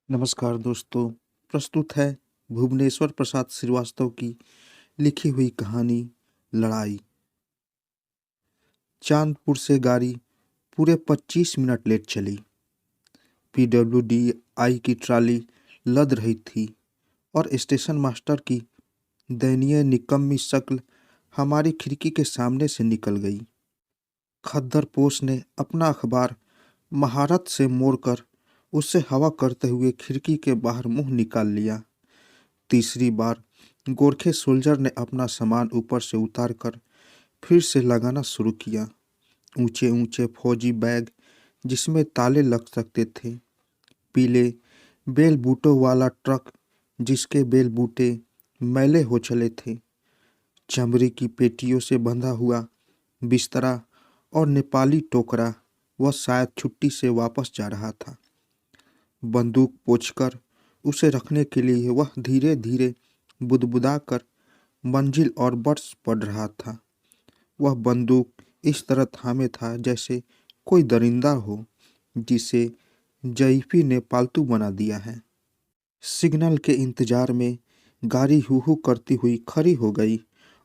नमस्कार दोस्तों। प्रस्तुत है भुवनेश्वर प्रसाद श्रीवास्तव की लिखी हुई कहानी लड़ाई। चांदपुर से गाड़ी पूरे 25 मिनट लेट चली। पीडब्ल्यूडी की ट्राली लद रही थी और स्टेशन मास्टर की दयनीय निकम्मी शक्ल हमारी खिड़की के सामने से निकल गई। खद्दर पोष ने अपना अखबार महारत से मोड़कर उससे हवा करते हुए खिड़की के बाहर मुंह निकाल लिया। तीसरी बार गोरखे सोल्जर ने अपना सामान ऊपर से उतारकर फिर से लगाना शुरू किया। ऊंचे ऊंचे फौजी बैग जिसमें ताले लग सकते थे, पीले बेल बूटों वाला ट्रक जिसके बेल बूटे मैले हो चले थे, चमड़ी की पेटियों से बंधा हुआ बिस्तरा और नेपाली टोकरा। वह शायद छुट्टी से वापस जा रहा था। बंदूक पोंछकर उसे रखने के लिए वह धीरे धीरे बुदबुदाकर मंजिल और बर्स पढ़ रहा था। वह बंदूक इस तरह थामे था जैसे कोई दरिंदा हो जिसे जयफी ने पालतू बना दिया है। सिग्नल के इंतजार में गाड़ी हू हू करती हुई खड़ी हो गई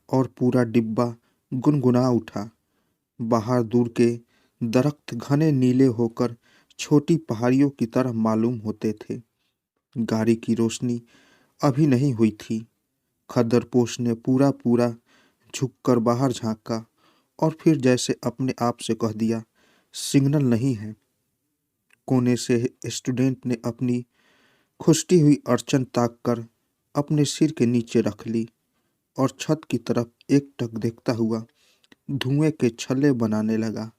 और पूरा डिब्बा गुनगुना उठा। बाहर दूर के दरख्त घने नीले होकर छोटी पहाड़ियों की तरह मालूम होते थे। गाड़ी की रोशनी अभी नहीं हुई थी। खद्दरपोश ने पूरा पूरा झुककर बाहर झांका और फिर जैसे अपने आप से कह दिया, सिग्नल नहीं है। कोने से स्टूडेंट ने अपनी खुश्ती हुई अड़चन ताक कर अपने सिर के नीचे रख ली और छत की तरफ एकटक देखता हुआ धुएं के छल्ले बनाने लगा।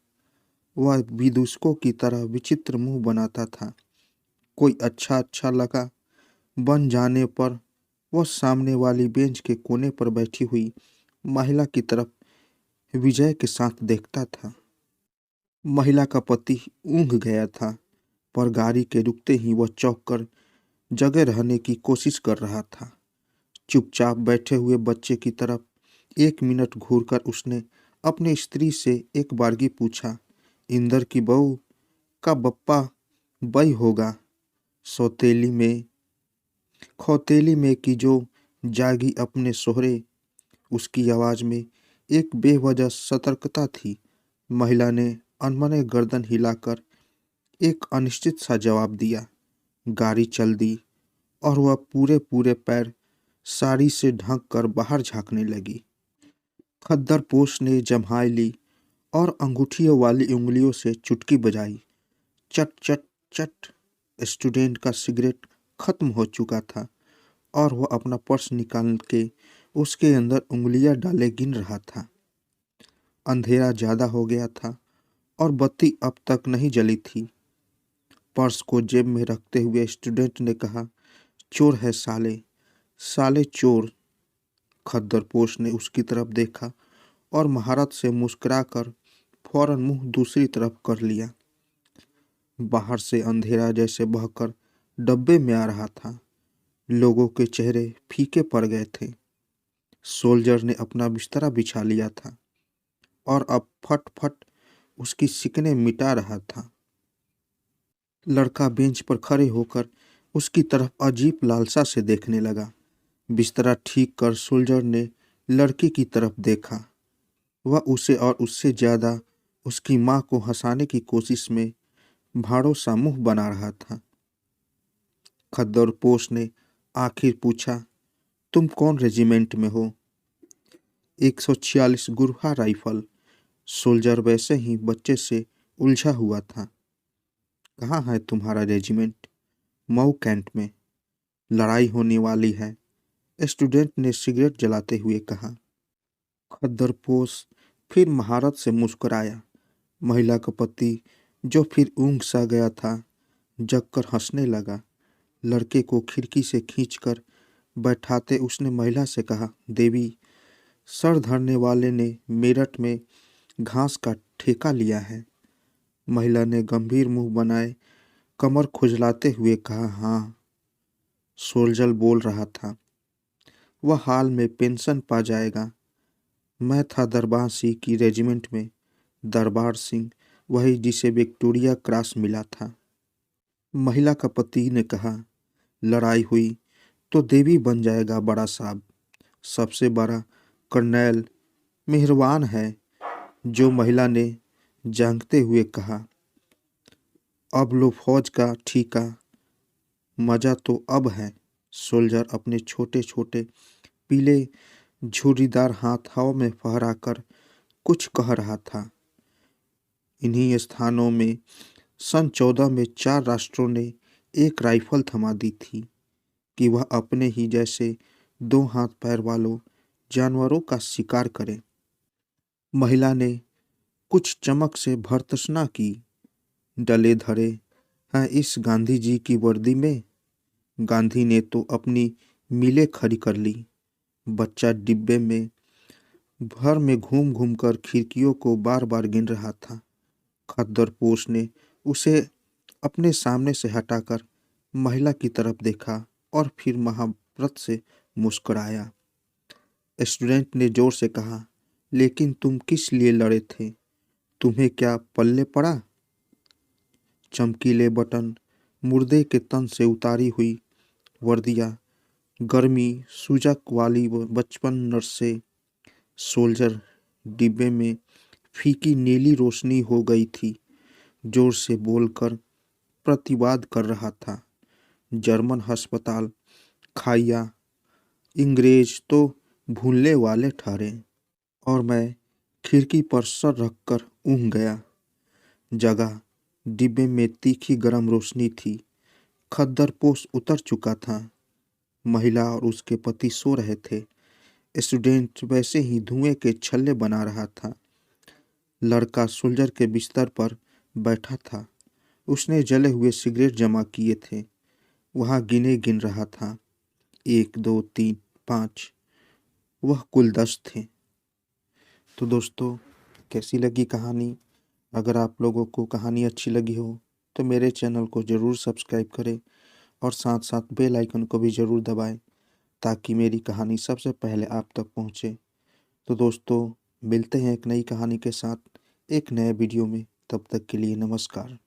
वह विदूषकों की तरह विचित्र मुंह बनाता था। कोई अच्छा लगा बन जाने पर वह सामने वाली बेंच के कोने पर बैठी हुई महिला की तरफ विजय के साथ देखता था। महिला का पति ऊँघ गया था, पर गाड़ी के रुकते ही वह चौंक कर जगे रहने की कोशिश कर रहा था। चुपचाप बैठे हुए बच्चे की तरफ 1 मिनट घूरकर उसने अपनी स्त्री से एक बारगी पूछा, इंदर की बहू का बप्पा बई होगा? खौतेली में की जो जागी अपने सोहरे। उसकी आवाज में एक बेवजह सतर्कता थी। महिला ने अनमने गर्दन हिलाकर एक अनिश्चित सा जवाब दिया। गाड़ी चल दी और वह पूरे पूरे पैर साड़ी से ढक कर बाहर झांकने लगी। खद्दरपोश ने जम्हाई ली और अंगूठियों वाली उंगलियों से चुटकी बजाई। चट चट चट। स्टूडेंट का सिगरेट खत्म हो चुका था और वह अपना पर्स निकाल के उसके अंदर उंगलियां डाले गिन रहा था। अंधेरा ज्यादा हो गया था और बत्ती अब तक नहीं जली थी। पर्स को जेब में रखते हुए स्टूडेंट ने कहा, चोर है साले, साले चोर। खद्दरपोश ने उसकी तरफ देखा और महारत से मुस्कुराकर फौरन मुंह दूसरी तरफ कर लिया। बाहर से अंधेरा जैसे बहकर डब्बे में आ रहा था। लोगों के चेहरे फीके पड़ गए थे। सोल्जर ने अपना बिस्तरा बिछा लिया था और अब फट फट उसकी सिकने मिटा रहा था। लड़का बेंच पर खड़े होकर उसकी तरफ अजीब लालसा से देखने लगा। बिस्तरा ठीक कर सोल्जर ने लड़की की तरफ देखा। वह उसे और उससे ज्यादा उसकी माँ को हंसाने की कोशिश में भाड़ों सा मुंह बना रहा था। खद्दरपोश ने आखिर पूछा, तुम कौन रेजिमेंट में हो? 146 गुरहा राइफल। सोल्जर वैसे ही बच्चे से उलझा हुआ था। कहाँ है तुम्हारा रेजिमेंट? मऊ कैंट में। लड़ाई होने वाली है, स्टूडेंट ने सिगरेट जलाते हुए कहा। खद्दरपोश फिर महारत से मुस्कुराया। महिला का पति, जो फिर ऊँघ सा गया था, जगकर हंसने लगा। लड़के को खिड़की से खींचकर बैठाते उसने महिला से कहा, देवी, सर धरने वाले ने मेरठ में घास का ठेका लिया है। महिला ने गंभीर मुंह बनाए कमर खुजलाते हुए कहा, हाँ। सोल्जर बोल रहा था, वह हाल में पेंशन पा जाएगा। मैं था दरबार सिंह की रेजिमेंट में। दरबार सिंह, वही जिसे विक्टोरिया क्रॉस मिला था। महिला का पति ने कहा, लड़ाई हुई तो देवी बन जाएगा बड़ा साहब। सबसे बड़ा कर्नैल मेहरबान है, जो महिला ने झांकते हुए कहा। अब लो फौज का ठीका, मजा तो अब है। सोल्जर अपने छोटे छोटे पीले झुर्रीदार हाथ हवा में फहराकर कुछ कह रहा था। इन्हीं स्थानों में सन 14 में 4 राष्ट्रों ने एक राइफल थमा दी थी कि वह अपने ही जैसे 2 हाथ पैर वालों जानवरों का शिकार करे। महिला ने कुछ चमक से भर्त्सना की। डले धरे हैं इस गांधी जी की वर्दी में। गांधी ने तो अपनी मिलें खड़ी कर ली। बच्चा डिब्बे में भर में घूम घूम कर खिड़कियों को बार बार गिन रहा था। खद्दरपोश ने उसे अपने सामने से हटाकर महिला की तरफ देखा और फिर महाव्रत से मुस्कुराया। स्टूडेंट ने जोर से कहा, लेकिन तुम किस लिए लड़े थे? तुम्हें क्या पल्ले पड़ा? चमकीले बटन, मुर्दे के तन से उतारी हुई वर्दियाँ, गर्मी सूजक वाली बचपन नर्सें। सोल्जर डिब्बे में फीकी नीली रोशनी हो गई थी। जोर से बोलकर प्रतिवाद कर रहा था। जर्मन अस्पताल, खाइया, इंग्रेज तो भूलने वाले ठहरे। और मैं खिड़की पर सर रखकर ऊँघ गया। जगह डिब्बे में तीखी गर्म रोशनी थी। खद्दरपोश उतर चुका था। महिला और उसके पति सो रहे थे। स्टूडेंट वैसे ही धुएं के छल्ले बना रहा था। लड़का सोल्जर के बिस्तर पर बैठा था। उसने जले हुए सिगरेट जमा किए थे। वहाँ गिन रहा था, 1 2 3 5। वह कुल 10 थे। तो दोस्तों, कैसी लगी कहानी? अगर आप लोगों को कहानी अच्छी लगी हो तो मेरे चैनल को ज़रूर सब्सक्राइब करें और साथ साथ बेल आइकन को भी ज़रूर दबाएं, ताकि मेरी कहानी सबसे पहले आप तक पहुंचे। तो दोस्तों, मिलते हैं एक नई कहानी के साथ एक नए वीडियो में। तब तक के लिए नमस्कार।